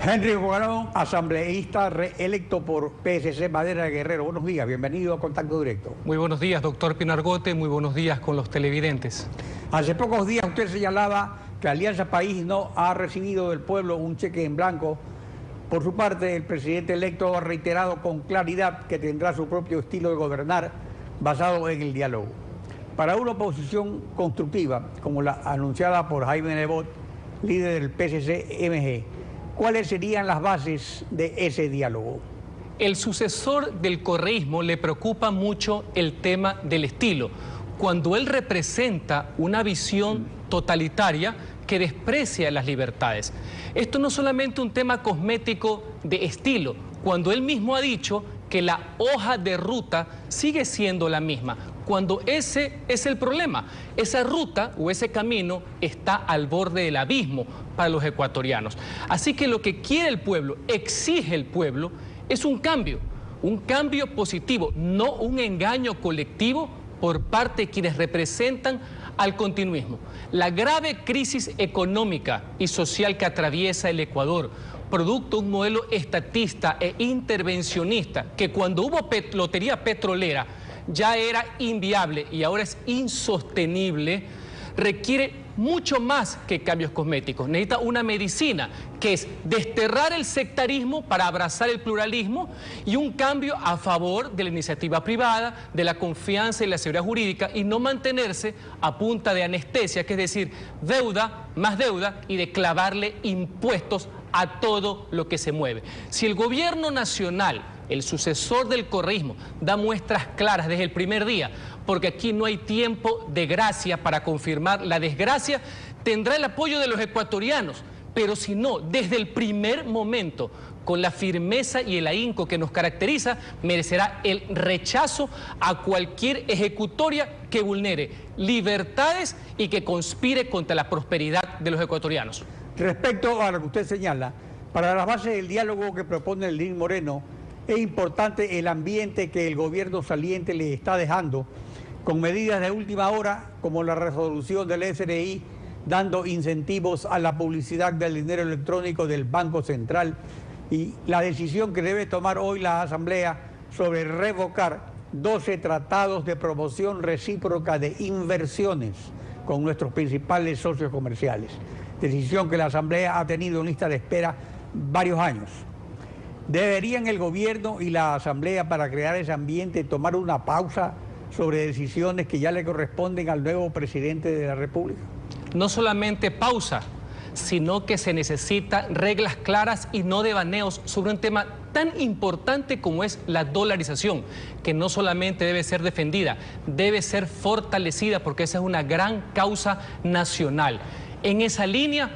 Henry Guarón, asambleísta reelecto por PSC Madera de Guerrero. Buenos días, bienvenido a Contacto Directo. Muy buenos días, doctor Pinargote, muy buenos días con los televidentes. Hace pocos días usted señalaba que Alianza País no ha recibido del pueblo un cheque en blanco. Por su parte, el presidente electo ha reiterado con claridad que tendrá su propio estilo de gobernar basado en el diálogo. Para una oposición constructiva, como la anunciada por Jaime Nebot, líder del PSC-MG, ¿cuáles serían las bases de ese diálogo? El sucesor del correísmo le preocupa mucho el tema del estilo, cuando él representa una visión totalitaria que desprecia las libertades. Esto no es solamente un tema cosmético de estilo, cuando él mismo ha dicho que la hoja de ruta sigue siendo la misma, cuando ese es el problema. Esa ruta o ese camino está al borde del abismo para los ecuatorianos. Así que lo que quiere el pueblo, exige el pueblo, es un cambio positivo, no un engaño colectivo por parte de quienes representan al continuismo. La grave crisis económica y social que atraviesa el Ecuador, producto de un modelo estatista e intervencionista que cuando hubo lotería petrolera ya era inviable y ahora es insostenible, requiere mucho más que cambios cosméticos. Necesita una medicina que es desterrar el sectarismo para abrazar el pluralismo y un cambio a favor de la iniciativa privada, de la confianza y la seguridad jurídica y no mantenerse a punta de anestesia, que es decir, deuda más deuda y de clavarle impuestos a todo lo que se mueve. Si el gobierno nacional, el sucesor del correísmo, da muestras claras desde el primer día, porque aquí no hay tiempo de gracia para confirmar la desgracia, tendrá el apoyo de los ecuatorianos, pero si no, desde el primer momento, con la firmeza y el ahínco que nos caracteriza, merecerá el rechazo a cualquier ejecutoria que vulnere libertades y que conspire contra la prosperidad de los ecuatorianos. Respecto a lo que usted señala, para la base del diálogo que propone el Lenín Moreno, es importante el ambiente que el gobierno saliente le está dejando, con medidas de última hora, como la resolución del SRI, dando incentivos a la publicidad del dinero electrónico del Banco Central, y la decisión que debe tomar hoy la Asamblea sobre revocar 12 tratados de promoción recíproca de inversiones con nuestros principales socios comerciales. Decisión que la Asamblea ha tenido en lista de espera varios años. ¿Deberían el gobierno y la Asamblea, para crear ese ambiente, tomar una pausa sobre decisiones que ya le corresponden al nuevo presidente de la República? No solamente pausa, sino que se necesitan reglas claras y no devaneos sobre un tema tan importante como es la dolarización, que no solamente debe ser defendida, debe ser fortalecida porque esa es una gran causa nacional. En esa línea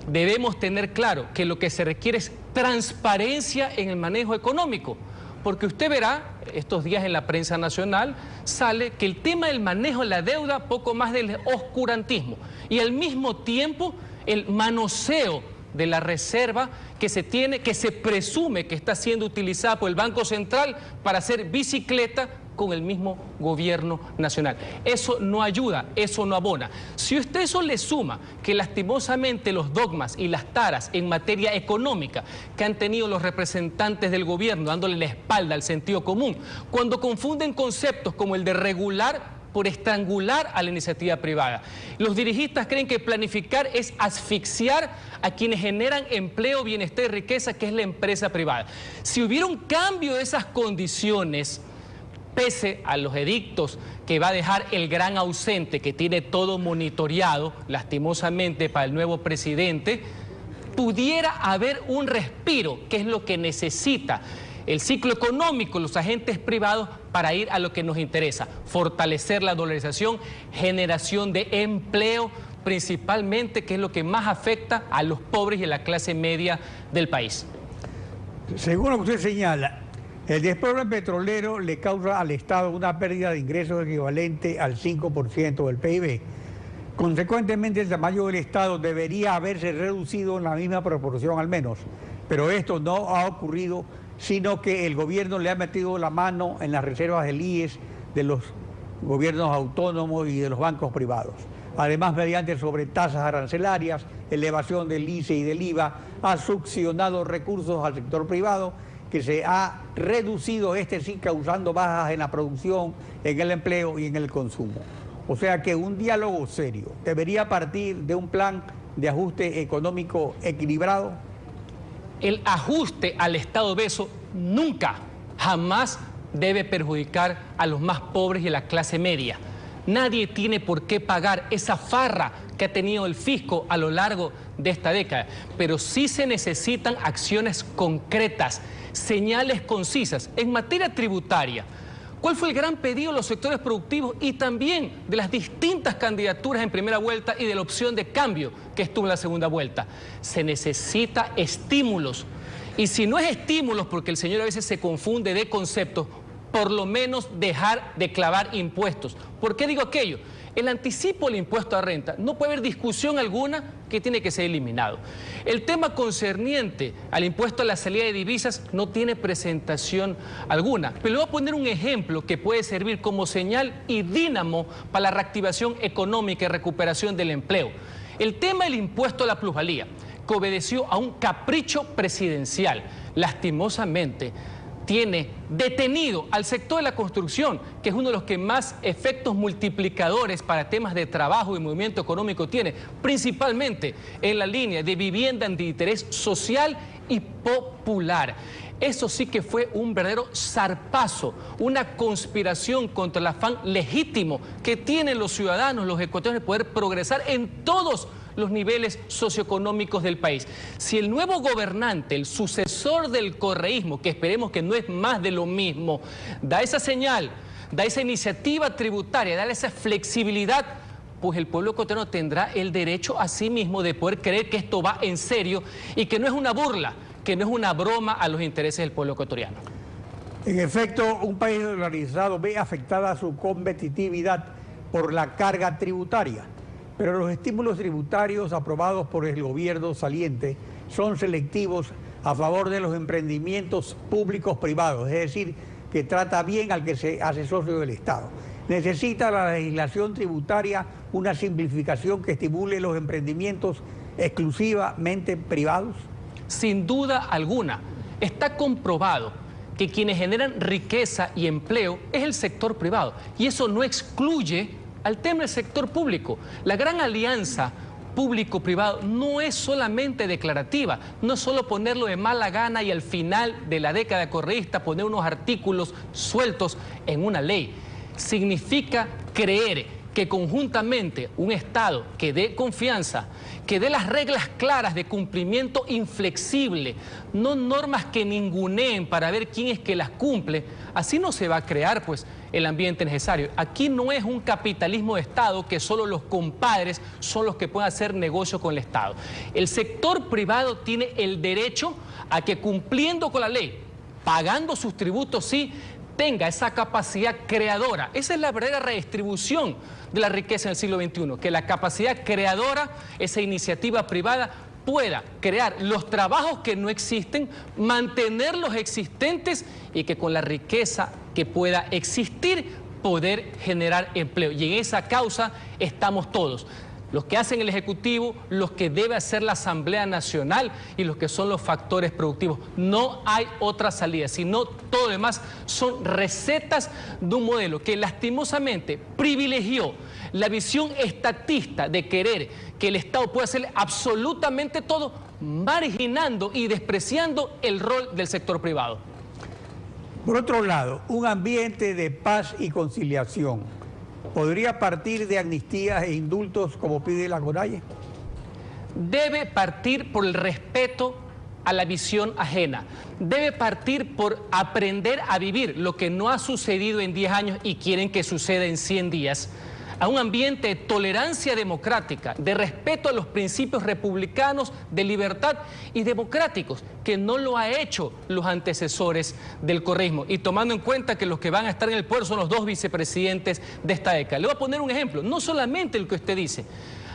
debemos tener claro que lo que se requiere es transparencia en el manejo económico, porque usted verá, estos días en la prensa nacional sale que el tema del manejo de la deuda, poco más del oscurantismo, y al mismo tiempo el manoseo de la reserva que se tiene, que se presume que está siendo utilizada por el Banco Central para hacer bicicleta con el mismo gobierno nacional. Eso no ayuda, eso no abona. Si usted eso le suma que lastimosamente los dogmas y las taras en materia económica que han tenido los representantes del gobierno dándole la espalda al sentido común, cuando confunden conceptos como el de regular por estrangular a la iniciativa privada. Los dirigistas creen que planificar es asfixiar a quienes generan empleo, bienestar y riqueza, que es la empresa privada. Si hubiera un cambio de esas condiciones, pese a los edictos que va a dejar el gran ausente, que tiene todo monitoreado, lastimosamente para el nuevo presidente, pudiera haber un respiro, que es lo que necesita el ciclo económico, los agentes privados, para ir a lo que nos interesa: fortalecer la dolarización, generación de empleo, principalmente, que es lo que más afecta a los pobres y a la clase media del país. Según lo que usted señala, el desplome petrolero le causa al Estado una pérdida de ingresos equivalente al 5% del PIB. Consecuentemente, el tamaño del Estado debería haberse reducido en la misma proporción al menos, pero esto no ha ocurrido, sino que el gobierno le ha metido la mano en las reservas del IES de los gobiernos autónomos y de los bancos privados. Además, mediante sobretasas arancelarias elevación del ICE y del IVA, ha succionado recursos al sector privado, que se ha reducido sí causando bajas en la producción, en el empleo y en el consumo. O sea que un diálogo serio debería partir de un plan de ajuste económico equilibrado. El ajuste al Estado obeso nunca, jamás debe perjudicar a los más pobres y a la clase media. Nadie tiene por qué pagar esa farra que ha tenido el fisco a lo largo de esta década, pero sí se necesitan acciones concretas, señales concisas en materia tributaria. ¿Cuál fue el gran pedido de los sectores productivos y también de las distintas candidaturas en primera vuelta y de la opción de cambio que estuvo en la segunda vuelta? Se necesita estímulos. Y si no es estímulos, porque el señor a veces se confunde de conceptos, por lo menos dejar de clavar impuestos. ¿Por qué digo aquello? El anticipo del impuesto a renta, no puede haber discusión alguna que tiene que ser eliminado. El tema concerniente al impuesto a la salida de divisas no tiene presentación alguna. Pero le voy a poner un ejemplo que puede servir como señal y dínamo para la reactivación económica y recuperación del empleo. El tema del impuesto a la plusvalía, que obedeció a un capricho presidencial, lastimosamente, tiene detenido al sector de la construcción, que es uno de los que más efectos multiplicadores para temas de trabajo y movimiento económico tiene, principalmente en la línea de vivienda de interés social y popular. Eso sí que fue un verdadero zarpazo, una conspiración contra el afán legítimo que tienen los ciudadanos, los ecuatorianos, de poder progresar en todos los niveles socioeconómicos del país. Si el nuevo gobernante, el sucesor del correísmo, que esperemos que no es más de lo mismo, da esa señal, da esa iniciativa tributaria, da esa flexibilidad, pues el pueblo ecuatoriano tendrá el derecho a sí mismo de poder creer que esto va en serio y que no es una burla, que no es una broma a los intereses del pueblo ecuatoriano. En efecto, un país dolarizado ve afectada su competitividad por la carga tributaria. Pero los estímulos tributarios aprobados por el gobierno saliente son selectivos a favor de los emprendimientos públicos privados, es decir, que trata bien al que se hace socio del Estado. ¿Necesita la legislación tributaria una simplificación que estimule los emprendimientos exclusivamente privados? Sin duda alguna, está comprobado que quienes generan riqueza y empleo es el sector privado, y eso no excluye al tema del sector público. La gran alianza público-privado no es solamente declarativa, no es solo ponerlo de mala gana y al final de la década correísta poner unos artículos sueltos en una ley. Significa creer que conjuntamente un Estado que dé confianza, que dé las reglas claras de cumplimiento inflexible, no normas que ninguneen para ver quién es que las cumple, así no se va a crear pues el ambiente necesario. Aquí no es un capitalismo de Estado que solo los compadres son los que pueden hacer negocio con el Estado. El sector privado tiene el derecho a que, cumpliendo con la ley, pagando sus tributos, sí, tenga esa capacidad creadora. Esa es la verdadera redistribución de la riqueza en el siglo XXI, que la capacidad creadora, esa iniciativa privada, pueda crear los trabajos que no existen, mantener los existentes y que con la riqueza que pueda existir, poder generar empleo. Y en esa causa estamos todos. Los que hacen el Ejecutivo, los que debe hacer la Asamblea Nacional y los que son los factores productivos. No hay otra salida, sino todo lo demás son recetas de un modelo que lastimosamente privilegió la visión estatista de querer que el Estado pueda hacer absolutamente todo, marginando y despreciando el rol del sector privado. Por otro lado, un ambiente de paz y conciliación ¿podría partir de amnistías e indultos como pide la CONAIE? Debe partir por el respeto a la visión ajena. Debe partir por aprender a vivir lo que no ha sucedido en 10 años y quieren que suceda en 100 días. A un ambiente de tolerancia democrática, de respeto a los principios republicanos, de libertad y democráticos, que no lo ha hecho los antecesores del correísmo. Y tomando en cuenta que los que van a estar en el poder son los dos vicepresidentes de esta década. Le voy a poner un ejemplo, no solamente el que usted dice.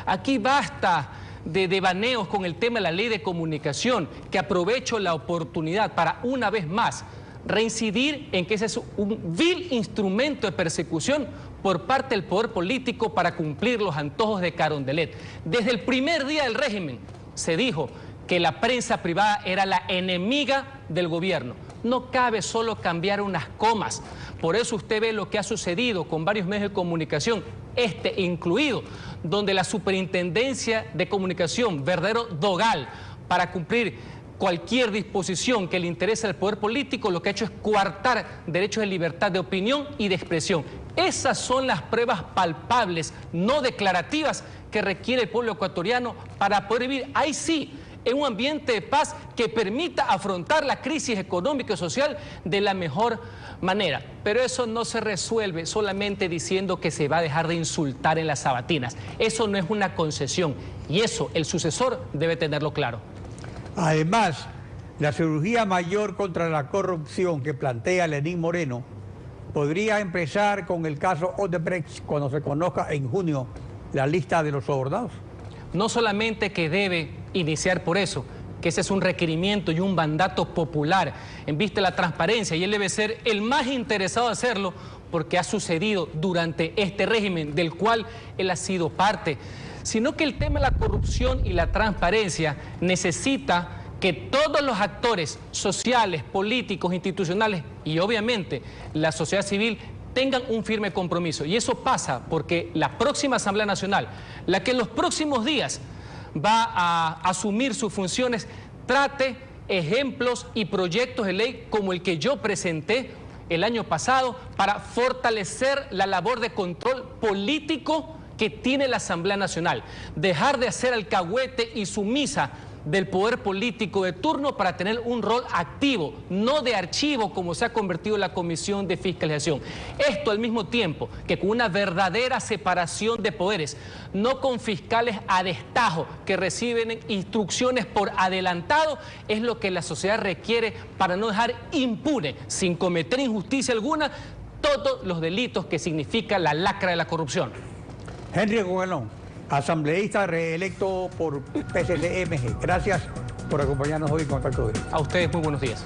Aquí basta de devaneos con el tema de la ley de comunicación, que aprovecho la oportunidad para una vez más reincidir en que ese es un vil instrumento de persecución por parte del poder político para cumplir los antojos de Carondelet. Desde el primer día del régimen se dijo que la prensa privada era la enemiga del gobierno. No cabe solo cambiar unas comas. Por eso usted ve lo que ha sucedido con varios medios de comunicación, este incluido, donde la Superintendencia de Comunicación, verdadero dogal para cumplir cualquier disposición que le interese al poder político, lo que ha hecho es coartar derechos de libertad de opinión y de expresión. Esas son las pruebas palpables, no declarativas, que requiere el pueblo ecuatoriano para poder vivir, ahí sí, en un ambiente de paz que permita afrontar la crisis económica y social de la mejor manera. Pero eso no se resuelve solamente diciendo que se va a dejar de insultar en las sabatinas. Eso no es una concesión y eso el sucesor debe tenerlo claro. Además, la cirugía mayor contra la corrupción que plantea Lenín Moreno podría empezar con el caso Odebrecht cuando se conozca en junio la lista de los sobornados. No solamente que debe iniciar por eso, que ese es un requerimiento y un mandato popular en vista de la transparencia, y él debe ser el más interesado en hacerlo porque ha sucedido durante este régimen del cual él ha sido parte, sino que el tema de la corrupción y la transparencia necesita que todos los actores sociales, políticos, institucionales y obviamente la sociedad civil tengan un firme compromiso. Y eso pasa porque la próxima Asamblea Nacional, la que en los próximos días va a asumir sus funciones, trate ejemplos y proyectos de ley como el que yo presenté el año pasado para fortalecer la labor de control político que tiene la Asamblea Nacional. Dejar de hacer alcahuete y sumisa del poder político de turno para tener un rol activo, no de archivo como se ha convertido la Comisión de Fiscalización. Esto al mismo tiempo que con una verdadera separación de poderes, no con fiscales a destajo que reciben instrucciones por adelantado, es lo que la sociedad requiere para no dejar impune, sin cometer injusticia alguna, todos los delitos que significa la lacra de la corrupción. Henry Coelho, asambleísta reelecto por PSC-MG. Gracias por acompañarnos hoy en Contacto Directo. A ustedes muy buenos días.